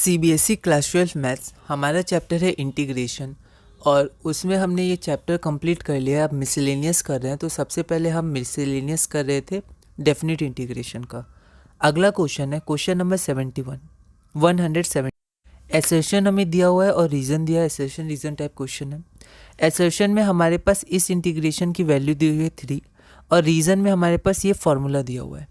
CBSE class 12 maths हमारा chapter है integration और उसमें हमने ये चैप्टर कंप्लीट कर लिया। अब मिसलेनियस कर रहे हैं, तो सबसे पहले हम मिसलेनियस कर रहे थे डेफिनेट इंटीग्रेशन का। अगला क्वेश्चन है क्वेश्चन नंबर 170। एसर्शन हमें दिया हुआ है और रीज़न दिया है। एसर्शन रीज़न टाइप क्वेश्चन है। एसर्शन में हमारे पास इस इंटीग्रेशन की वैल्यू दी हुई है 3 और रीज़न में हमारे पास ये फॉर्मूला दिया हुआ है।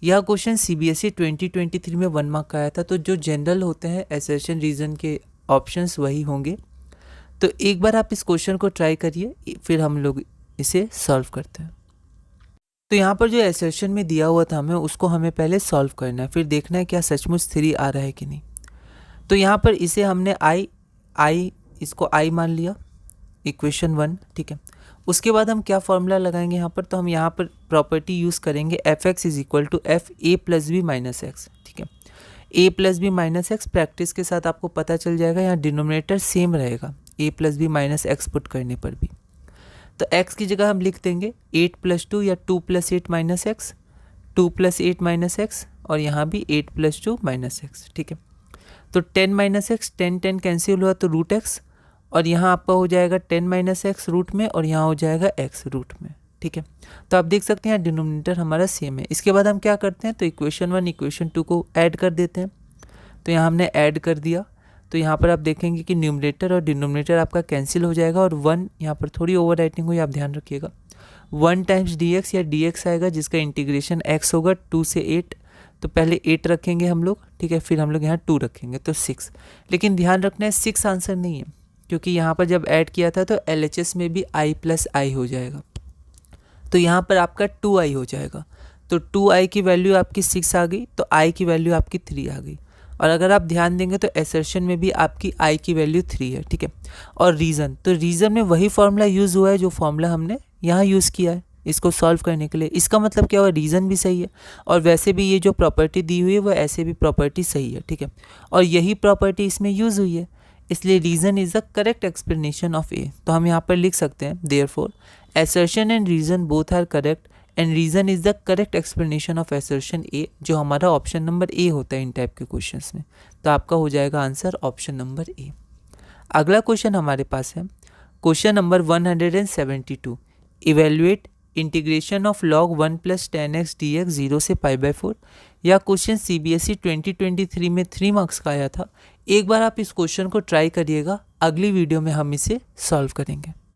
यह क्वेश्चन सीबीएसई 2023 में 1 मार्क का आया था। तो जो जनरल होते हैं एसर्शन रीज़न के ऑप्शंस वही होंगे। तो एक बार आप इस क्वेश्चन को ट्राई करिए, फिर हम लोग इसे सॉल्व करते हैं। तो यहाँ पर जो एसर्शन में दिया हुआ था हमें पहले सॉल्व करना है, फिर देखना है क्या सचमुच 3 आ रहा है कि नहीं। तो यहाँ पर इसे हमने इसको आई मान लिया, इक्वेशन 1, ठीक है। उसके बाद हम क्या फॉर्मूला लगाएंगे यहाँ पर, तो हम यहाँ पर प्रॉपर्टी यूज़ करेंगे fx is equal to F A plus B minus X, ठीक है। a plus B minus X practice के साथ आपको पता चल जाएगा, यहाँ डिनोमिनेटर सेम रहेगा a plus B minus X put करने पर भी। तो x की जगह हम लिख देंगे 8 प्लस 2 या 2 plus 8 minus x, 2 plus 8 minus x, और यहाँ भी 8 प्लस 2 माइनस एक्स, ठीक है। तो 10 माइनस एक्स, 10 कैंसिल हुआ तो रूट एक्स, और यहाँ आपका हो जाएगा 10 माइनस एक्स रूट में, और यहाँ हो जाएगा एक्स रूट में, ठीक है। तो आप देख सकते हैं डिनोमिनेटर हमारा सेम है। इसके बाद हम क्या करते हैं, तो इक्वेशन 1 इक्वेशन 2 को ऐड कर देते हैं। तो यहाँ हमने ऐड कर दिया, तो यहाँ पर आप देखेंगे कि न्यूमरेटर और डिनोमिनेटर आपका कैंसिल हो जाएगा, और 1 यहाँ पर थोड़ी ओवर राइटिंग हुई, आप ध्यान रखिएगा। 1 टाइम्स डी एक्स या डी एक्स आएगा जिसका इंटीग्रेशन एक्स होगा 2 से 8। तो पहले 8 रखेंगे हम लोग, ठीक है, फिर हम लोग यहाँ 2 रखेंगे तो 6। लेकिन ध्यान रखना है 6 आंसर नहीं है, क्योंकि यहाँ पर जब ऐड किया था तो LHS में भी i प्लस आई हो जाएगा। तो यहाँ पर आपका 2i हो जाएगा। तो 2i की वैल्यू आपकी 6 आ गई, तो i की वैल्यू आपकी 3 आ गई। और अगर आप ध्यान देंगे तो एसर्शन में भी आपकी i की वैल्यू 3 है, ठीक है। और रीज़न, तो रीज़न में वही फॉर्मूला यूज़ हुआ है जो फॉर्मूला हमने यहाँ यूज़ किया है इसको सॉल्व करने के लिए। इसका मतलब क्या हुआ, रीज़न भी सही है, और वैसे भी ये जो प्रॉपर्टी दी हुई है वो ऐसे भी प्रॉपर्टी सही है, ठीक है। और यही प्रॉपर्टी इसमें यूज़ हुई है, इसलिए reason is the correct explanation of A. तो हम यहाँ पर लिख सकते हैं therefore assertion and reason both are correct and reason is the correct explanation of assertion A, जो हमारा ऑप्शन नंबर ए होता है इन टाइप के क्वेश्चंस में। तो आपका हो जाएगा आंसर ऑप्शन नंबर ए। अगला क्वेश्चन हमारे पास है question number 172। Evaluate integration of log 1 plus 10x dx 0 से π/4। यह क्वेश्चन सीबीएसई 2023 में 3 मार्क्स का आया था। एक बार आप इस क्वेश्चन को ट्राई करिएगा, अगली वीडियो में हम इसे सॉल्व करेंगे।